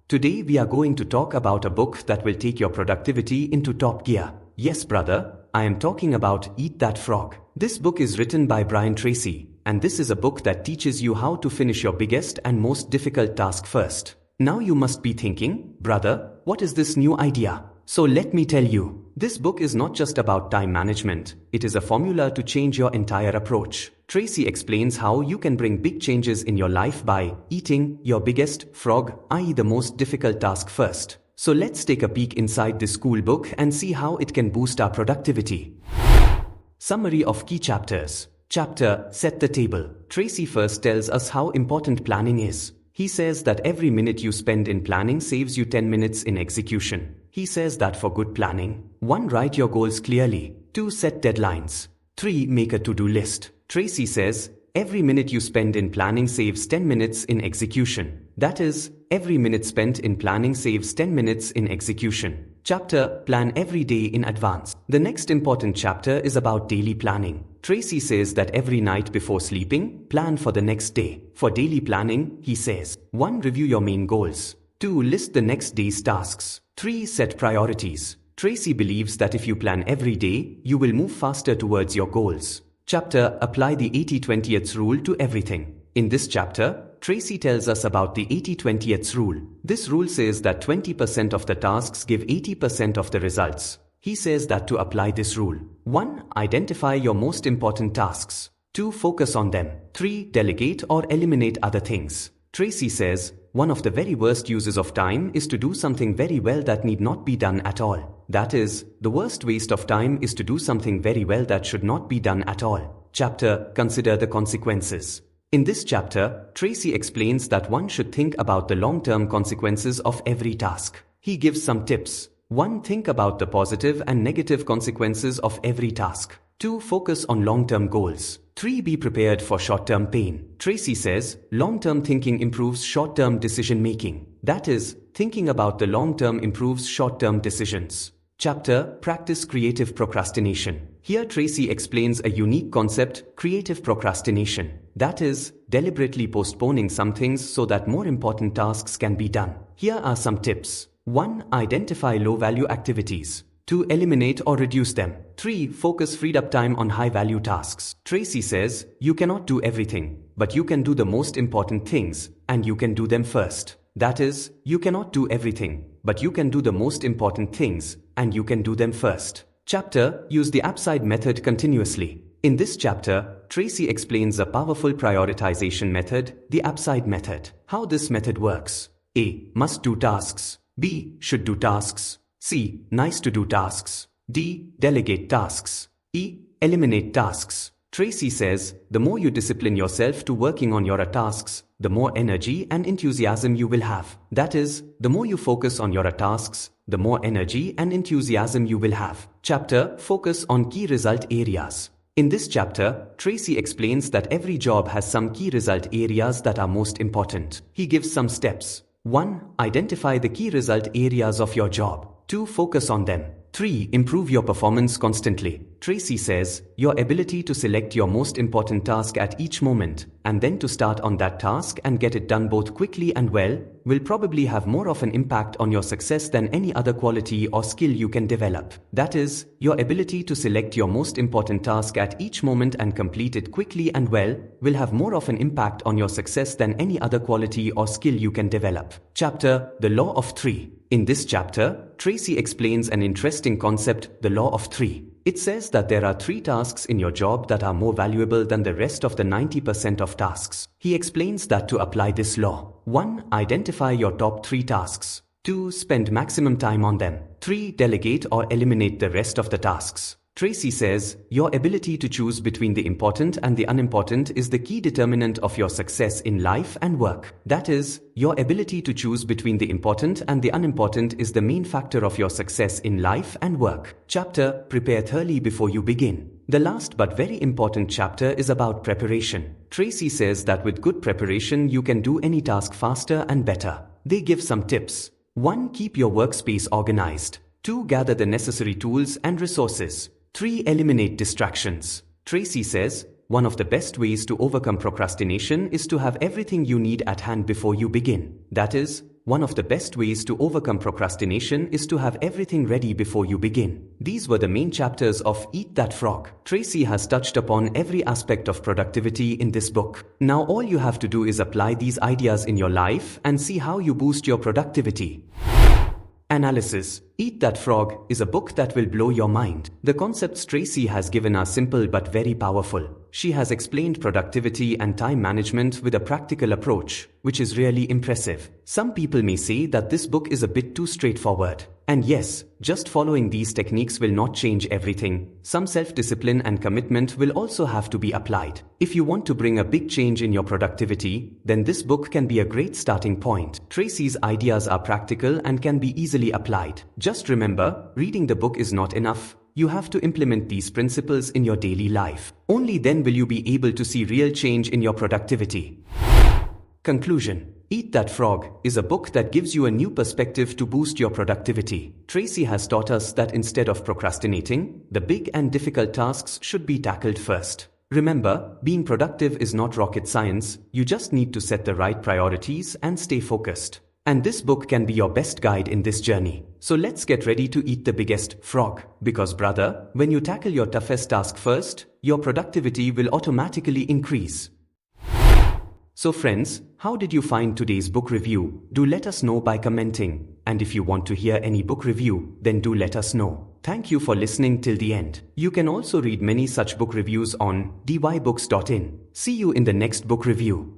Today we are going to talk about a book that will take your productivity into top gear. Yes, brother, I am talking about Eat That Frog. This book is written by Brian Tracy, and this is a book that teaches you how to finish your biggest and most difficult task first. Now you must be thinking, brother, what is this new idea? So let me tell you, this book is not just about time management, it is a formula to change your entire approach. Tracy explains how you can bring big changes in your life by eating your biggest frog, i.e. the most difficult task first. So let's take a peek inside this cool book and see how it can boost our productivity. Summary of key chapters. Chapter, Set the Table. Tracy first tells us how important planning is. He says that every minute you spend in planning saves you 10 minutes in execution. He says that for good planning, 1. Write your goals clearly. 2. Set deadlines. 3. Make a to-do list. Tracy says, every minute you spend in planning saves 10 minutes in execution. That is, every minute spent in planning saves 10 minutes in execution. Chapter, Plan every day in advance. The next important chapter is about daily planning. Tracy says that every night before sleeping, plan for the next day. For daily planning, he says, 1. Review your main goals. 2. List the next day's tasks. 3. Set priorities. Tracy believes that if you plan every day, you will move faster towards your goals. Chapter, Apply the 80-20th rule to everything. In this chapter, Tracy tells us about the 80-20th rule. This rule says that 20% of the tasks give 80% of the results. He says that to apply this rule, 1. Identify your most important tasks. 2. Focus on them. 3. Delegate or eliminate other things. Tracy says, one of the very worst uses of time is to do something very well that need not be done at all. That is, the worst waste of time is to do something very well that should not be done at all. Chapter, Consider the consequences. In this chapter, Tracy explains that one should think about the long-term consequences of every task. He gives some tips. 1. Think about the positive and negative consequences of every task. 2. Focus on long-term goals. 3. Be prepared for short-term pain. Tracy says, long-term thinking improves short-term decision-making. That is, thinking about the long-term improves short-term decisions. Chapter, Practice creative procrastination. Here Tracy explains a unique concept, creative procrastination. That is, deliberately postponing some things so that more important tasks can be done. Here are some tips. 1. Identify low-value activities. 2. Eliminate or reduce them. 3. Focus freed-up time on high-value tasks. Tracy says, you cannot do everything, but you can do the most important things, and you can do them first. That is, you cannot do everything, but you can do the most important things, and you can do them first. Chapter, Use the upside method continuously. In this chapter, Tracy explains a powerful prioritization method, the upside method. How this method works. A. Must do tasks. B. Should do tasks. C. Nice to do tasks. D. Delegate tasks. E. Eliminate tasks. Tracy says, the more you discipline yourself to working on your tasks, the more energy and enthusiasm you will have. That is, the more you focus on your tasks, the more energy and enthusiasm you will have. Chapter, Focus on key result areas. In this chapter, Tracy explains that every job has some key result areas that are most important. He gives some steps. 1. Identify the key result areas of your job. 2. Focus on them. 3. Improve your performance constantly. Tracy says, your ability to select your most important task at each moment, and then to start on that task and get it done both quickly and well, will probably have more of an impact on your success than any other quality or skill you can develop. That is, your ability to select your most important task at each moment and complete it quickly and well, will have more of an impact on your success than any other quality or skill you can develop. Chapter, The Law of Three. In this chapter, Tracy explains an interesting concept, the Law of Three. It says that there are 3 tasks in your job that are more valuable than the rest of the 90% of tasks. He explains that to apply this law. 1. Identify your top 3 tasks. 2. Spend maximum time on them. 3. Delegate or eliminate the rest of the tasks. Tracy says, your ability to choose between the important and the unimportant is the key determinant of your success in life and work. That is, your ability to choose between the important and the unimportant is the main factor of your success in life and work. Chapter, Prepare thoroughly before you begin. The last but very important chapter is about preparation. Tracy says that with good preparation you can do any task faster and better. They give some tips. 1. Keep your workspace organized. 2. Gather the necessary tools and resources. 3. Eliminate distractions. Tracy says, one of the best ways to overcome procrastination is to have everything you need at hand before you begin. That is, one of the best ways to overcome procrastination is to have everything ready before you begin. These were the main chapters of Eat That Frog. Tracy has touched upon every aspect of productivity in this book. Now all you have to do is apply these ideas in your life and see how you boost your productivity. Analysis. Eat That Frog is a book that will blow your mind. The concepts Tracy has given are simple but very powerful. She has explained productivity and time management with a practical approach, which is really impressive. Some people may say that this book is a bit too straightforward. And yes, just following these techniques will not change everything. Some self-discipline and commitment will also have to be applied. If you want to bring a big change in your productivity, then this book can be a great starting point. Tracy's ideas are practical and can be easily applied. Just remember, reading the book is not enough. You have to implement these principles in your daily life. Only then will you be able to see real change in your productivity. Conclusion. Eat That Frog is a book that gives you a new perspective to boost your productivity. Tracy has taught us that instead of procrastinating, the big and difficult tasks should be tackled first. Remember, being productive is not rocket science. You just need to set the right priorities and stay focused. And this book can be your best guide in this journey. So let's get ready to eat the biggest frog. Because brother, when you tackle your toughest task first, your productivity will automatically increase. So friends, how did you find today's book review? Do let us know by commenting. And if you want to hear any book review, then do let us know. Thank you for listening till the end. You can also read many such book reviews on dybooks.in. See you in the next book review.